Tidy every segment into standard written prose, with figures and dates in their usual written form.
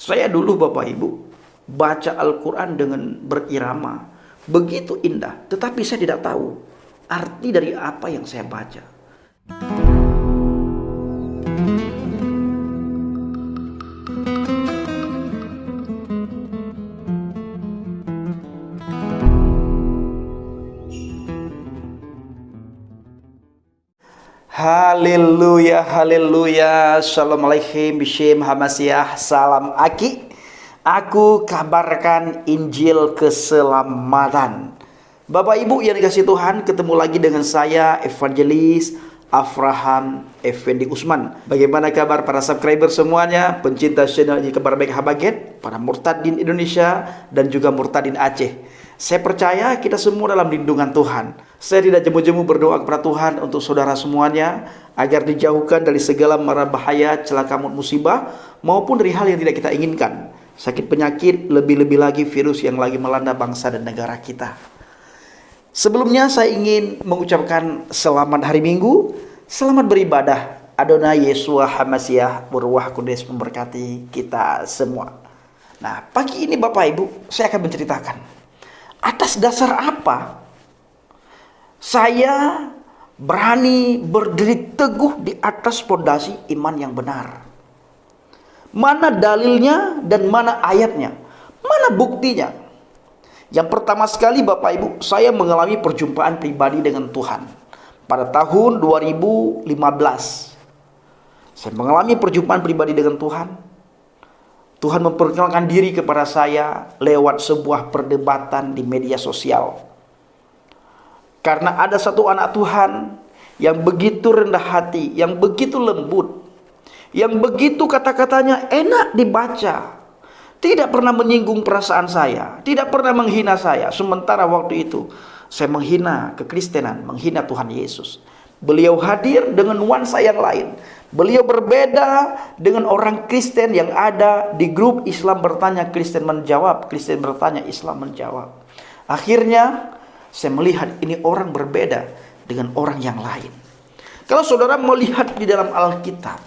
Saya dulu Bapak Ibu baca Al-Quran dengan berirama, begitu indah, tetapi saya tidak tahu arti dari apa yang saya baca. Haleluya, haleluya. Assalamualaikum, Bishem Hamasiah, salam aki. Aku kabarkan Injil keselamatan. Bapak Ibu yang dikasihi Tuhan, ketemu lagi dengan saya Evangelis Afraham Effendi Usman. Bagaimana kabar para subscriber semuanya, pencinta channel Kabar Baik Habaget, para murtadin Indonesia dan juga murtadin Aceh. Saya percaya kita semua dalam lindungan Tuhan. Saya tidak jemu-jemu berdoa kepada Tuhan untuk saudara semuanya, agar dijauhkan dari segala mara bahaya, celaka musibah, maupun dari hal yang tidak kita inginkan. Sakit penyakit, lebih-lebih lagi virus yang lagi melanda bangsa dan negara kita. Sebelumnya saya ingin mengucapkan selamat hari Minggu, selamat beribadah. Adonai Yeshua Hamasiah Berwah Kudus memberkati kita semua. Nah, pagi ini Bapak Ibu, saya akan menceritakan atas dasar apa saya berani berdiri teguh di atas fondasi iman yang benar. Mana dalilnya dan mana ayatnya, mana buktinya. Yang pertama sekali Bapak Ibu, saya mengalami perjumpaan pribadi dengan Tuhan pada tahun 2015. Saya mengalami perjumpaan pribadi dengan Tuhan. Tuhan memperkenalkan diri kepada saya lewat sebuah perdebatan di media sosial. Karena ada satu anak Tuhan yang begitu rendah hati, yang begitu lembut, yang begitu kata-katanya enak dibaca, tidak pernah menyinggung perasaan saya, tidak pernah menghina saya. Sementara waktu itu saya menghina kekristenan, menghina Tuhan Yesus. Beliau hadir dengan nuansa yang lain. Beliau berbeda dengan orang Kristen yang ada di grup Islam bertanya, Kristen menjawab, Kristen bertanya, Islam menjawab. Akhirnya saya melihat ini orang berbeda dengan orang yang lain. Kalau saudara melihat di dalam Alkitab,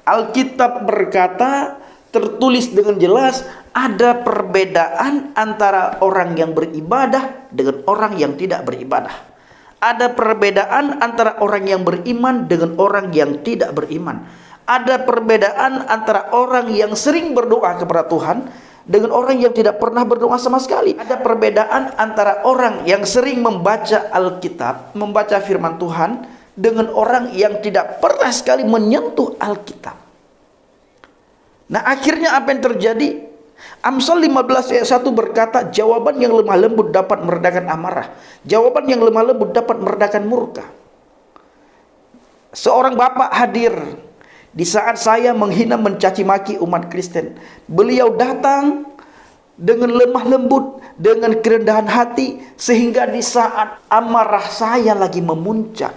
Alkitab berkata, tertulis dengan jelas, ada perbedaan antara orang yang beribadah dengan orang yang tidak beribadah. Ada perbedaan antara orang yang beriman dengan orang yang tidak beriman. Ada perbedaan antara orang yang sering berdoa kepada Tuhan dengan orang yang tidak pernah berdoa sama sekali. Ada perbedaan antara orang yang sering membaca Alkitab, membaca firman Tuhan, dengan orang yang tidak pernah sekali menyentuh Alkitab. Nah, akhirnya apa yang terjadi? Amsal 15 ayat 1 berkata, jawaban yang lemah lembut dapat meredakan amarah. Jawaban yang lemah lembut dapat meredakan murka. Seorang bapak hadir di saat saya menghina mencaci maki umat Kristen. Beliau datang dengan lemah lembut, dengan kerendahan hati, sehingga di saat amarah saya lagi memuncak,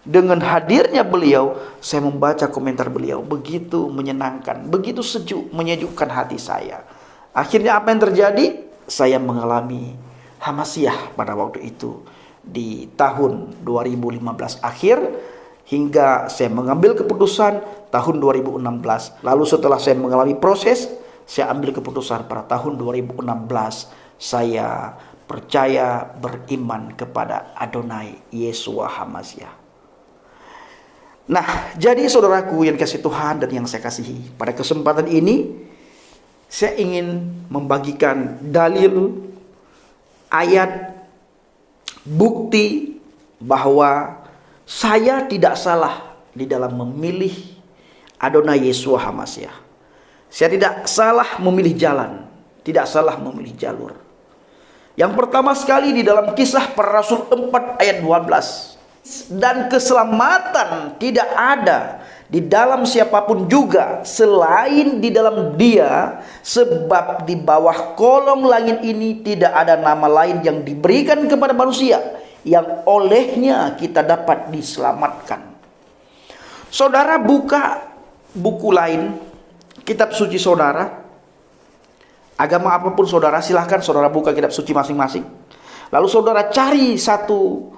dengan hadirnya beliau, saya membaca komentar beliau, begitu menyenangkan, begitu sejuk, menyejukkan hati saya. Akhirnya apa yang terjadi? Saya mengalami Hamasiah pada waktu itu di tahun 2015 akhir, hingga saya mengambil keputusan tahun 2016. Lalu setelah saya mengalami proses, saya ambil keputusan pada tahun 2016. Saya percaya beriman kepada Adonai Yeshua Hamasiah. Nah, jadi saudaraku yang kasih Tuhan dan yang saya kasihi, pada kesempatan ini saya ingin membagikan dalil, ayat, bukti bahwa saya tidak salah di dalam memilih Adonai Yeshua Hamasiah. Saya tidak salah memilih jalan, tidak salah memilih jalur. Yang pertama sekali di dalam Kisah Para Rasul 4 ayat 12. Dan keselamatan tidak ada di dalam siapapun juga selain di dalam Dia, sebab di bawah kolong langit ini tidak ada nama lain yang diberikan kepada manusia yang olehnya kita dapat diselamatkan. Saudara buka buku lain, kitab suci saudara, agama apapun saudara, silahkan saudara buka kitab suci masing-masing. Lalu saudara cari satu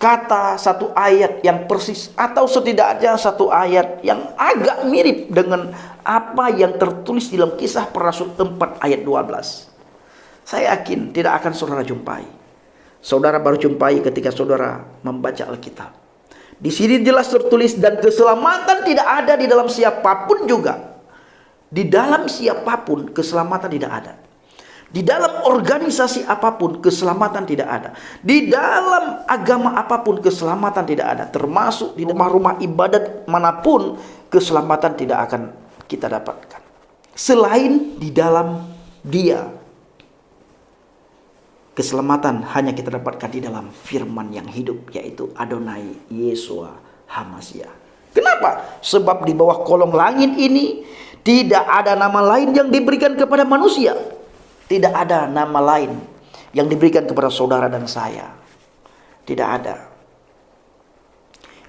kata, satu ayat yang persis, atau setidaknya satu ayat yang agak mirip dengan apa yang tertulis dalam Kisah Para Rasul 4 ayat 12. Saya yakin tidak akan saudara jumpai. Saudara baru jumpai ketika saudara membaca Alkitab. Di sini jelas tertulis, dan keselamatan tidak ada di dalam siapapun juga. Di dalam siapapun keselamatan tidak ada. Di dalam organisasi apapun keselamatan tidak ada. Di dalam agama apapun keselamatan tidak ada. Termasuk di rumah-rumah ibadat manapun keselamatan tidak akan kita dapatkan. Selain di dalam Dia. Keselamatan hanya kita dapatkan di dalam firman yang hidup, yaitu Adonai Yeshua HaMashiach. Kenapa? Sebab di bawah kolong langit ini tidak ada nama lain yang diberikan kepada manusia. Tidak ada nama lain yang diberikan kepada saudara dan saya. Tidak ada.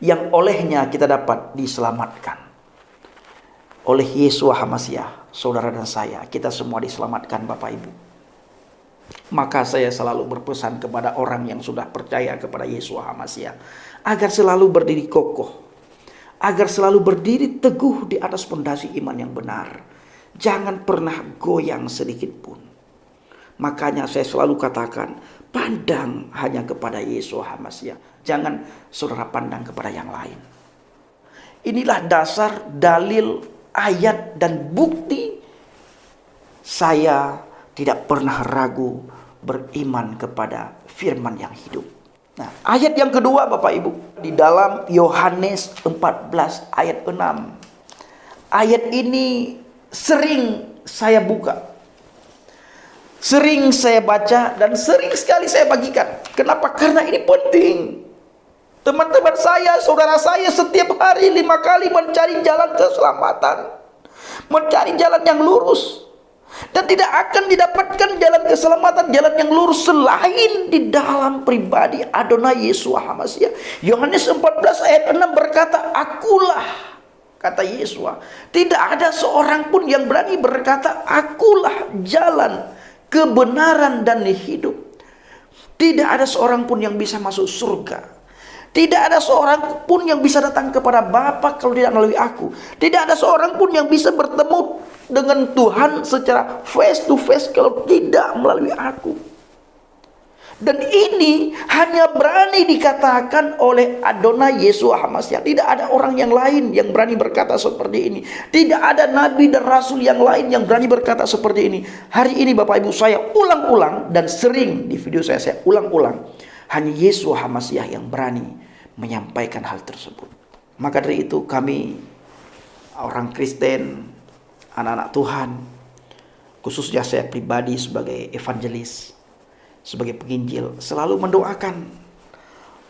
Yang olehnya kita dapat diselamatkan. Oleh Yeshua HaMashiach, saudara dan saya, kita semua diselamatkan Bapak Ibu. Maka saya selalu berpesan kepada orang yang sudah percaya kepada Yeshua HaMashiach, agar selalu berdiri kokoh, agar selalu berdiri teguh di atas pondasi iman yang benar. Jangan pernah goyang sedikit pun. Makanya saya selalu katakan, pandang hanya kepada Yeshua HaMashiach. Jangan saudara pandang kepada yang lain. Inilah dasar, dalil, ayat, dan bukti saya tidak pernah ragu beriman kepada firman yang hidup. Nah, ayat yang kedua Bapak Ibu, di dalam Yohanes 14 ayat 6. Ayat ini sering saya buka, sering saya baca, dan sering sekali saya bagikan. Kenapa? Karena ini penting. Teman-teman saya, saudara saya setiap hari 5 kali mencari jalan keselamatan, mencari jalan yang lurus. Dan tidak akan didapatkan jalan keselamatan, jalan yang lurus selain di dalam pribadi Adonai Yeshua HaMashiach. Yohanes 14 ayat 6 berkata, akulah, kata Yeshua. Tidak ada seorang pun yang berani berkata, akulah jalan, kebenaran, dan hidup. Tidak ada seorang pun yang bisa masuk surga. Tidak ada seorang pun yang bisa datang kepada Bapa kalau tidak melalui aku. Tidak ada seorang pun yang bisa bertemu dengan Tuhan secara face to face kalau tidak melalui aku. Dan ini hanya berani dikatakan oleh Adonai Yeshua HaMashiach. Tidak ada orang yang lain yang berani berkata seperti ini. Tidak ada nabi dan rasul yang lain yang berani berkata seperti ini. Hari ini Bapak Ibu, saya ulang-ulang, dan sering di video saya ulang-ulang. Hanya Yeshua HaMashiach yang berani menyampaikan hal tersebut. Maka dari itu kami, orang Kristen, anak-anak Tuhan, khususnya saya pribadi sebagai evangelis, sebagai penginjil, selalu mendoakan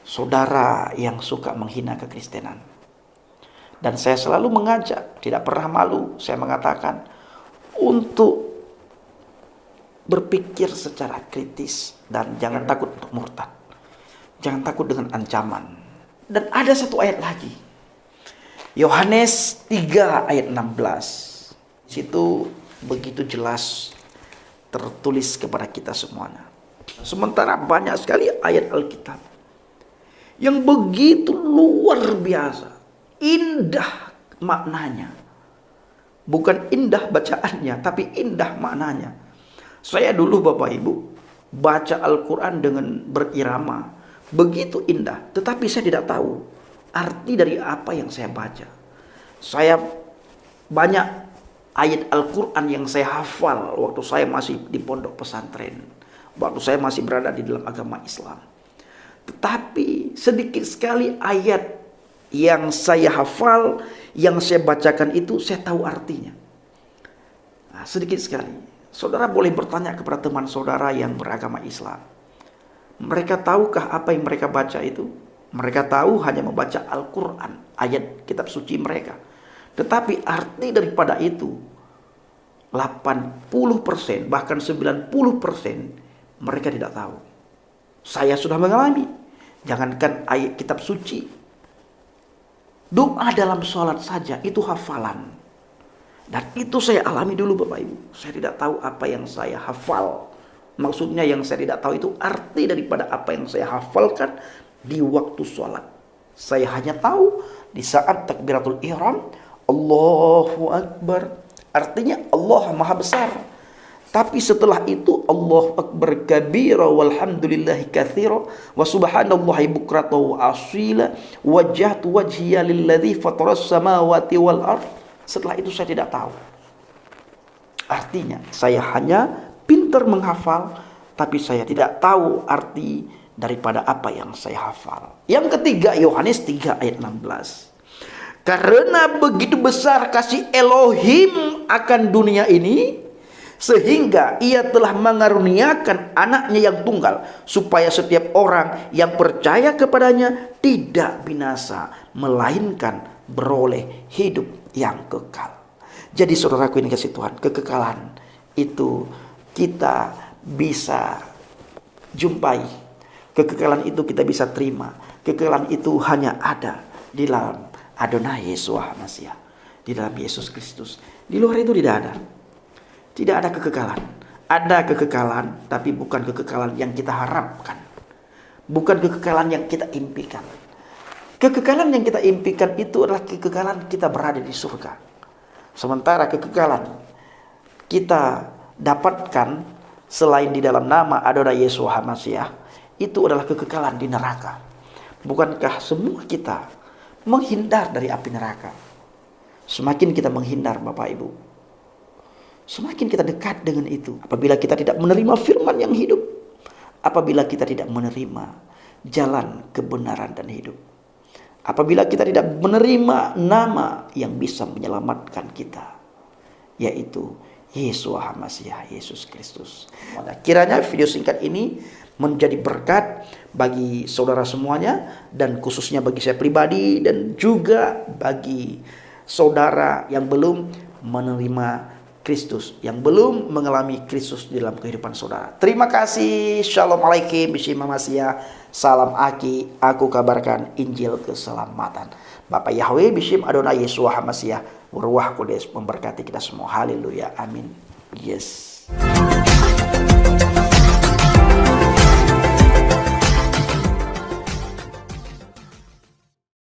saudara yang suka menghina kekristenan. Dan saya selalu mengajak, tidak pernah malu, saya mengatakan untuk berpikir secara kritis dan jangan takut untuk murtad. Jangan takut dengan ancaman. Dan ada satu ayat lagi, Yohanes 3 ayat 16. Situ begitu jelas tertulis kepada kita semuanya. Sementara banyak sekali ayat Alkitab yang begitu luar biasa, indah maknanya. Bukan indah bacaannya, tapi indah maknanya. Saya dulu Bapak Ibu baca Al-Quran dengan berirama, begitu indah, tetapi saya tidak tahu arti dari apa yang saya baca. Saya banyak ayat Al-Quran yang saya hafal waktu saya masih di pondok pesantren, waktu saya masih berada di dalam agama Islam. Tetapi sedikit sekali ayat yang saya hafal, yang saya bacakan itu saya tahu artinya. Nah, sedikit sekali. Saudara boleh bertanya kepada teman saudara yang beragama Islam. Mereka tahukah apa yang mereka baca itu? Mereka tahu hanya membaca Al-Quran, ayat kitab suci mereka. Tetapi arti daripada itu 80%, bahkan 90% mereka tidak tahu. Saya sudah mengalami. Jangankan ayat kitab suci, doa dalam sholat saja itu hafalan. Dan itu saya alami dulu Bapak Ibu. Saya tidak tahu apa yang saya hafal. Maksudnya yang saya tidak tahu itu arti daripada apa yang saya hafalkan di waktu sholat. Saya hanya tahu di saat takbiratul ihram, Allahu Akbar. Artinya Allah Maha Besar. Tapi setelah itu Allahu Akbar kabira walhamdulillahi katsira wa subhanallahi bukrata wa asila wajjahtu wajhiya lilladzi fataras samawati wal ard. Setelah itu saya tidak tahu. Artinya saya hanya pintar menghafal, tapi saya tidak tahu arti daripada apa yang saya hafal. Yang ketiga, Yohanes 3 ayat 16. Karena begitu besar kasih Elohim akan dunia ini, sehingga ia telah mengaruniakan anaknya yang tunggal, supaya setiap orang yang percaya kepadanya tidak binasa, melainkan beroleh hidup yang kekal. Jadi saudaraku ini kasih Tuhan, kekekalan itu kita bisa jumpai. Kekekalan itu kita bisa terima. Kekekalan itu hanya ada di dalam Adonai Yeshua HaMashiach, di dalam Yesus Kristus. Di luar itu tidak ada. Tidak ada kekekalan. Ada kekekalan, tapi bukan kekekalan yang kita harapkan. Bukan kekekalan yang kita impikan. Kekekalan yang kita impikan itu adalah kekekalan kita berada di surga. Sementara kekekalan kita dapatkan selain di dalam nama Adonai Yeshua HaMashiach, itu adalah kekekalan di neraka. Bukankah semua kita menghindar dari api neraka? Semakin kita menghindar, Bapak Ibu, semakin kita dekat dengan itu. Apabila kita tidak menerima firman yang hidup, apabila kita tidak menerima jalan kebenaran dan hidup, apabila kita tidak menerima nama yang bisa menyelamatkan kita, yaitu Yeshua HaMashiach, Yesus Kristus. Kiranya video singkat ini menjadi berkat bagi saudara semuanya, dan khususnya bagi saya pribadi, dan juga bagi saudara yang belum menerima Kristus, yang belum mengalami Kristus di dalam kehidupan saudara. Terima kasih. Shalom alaikum. Bishim Hamasiah. Salam Aki. Aku kabarkan Injil keselamatan. Bapak Yahweh, Bishim Adonai Yeshua HaMashiach, Ruach Kudus memberkati kita semua. Haleluya. Amin. Yes.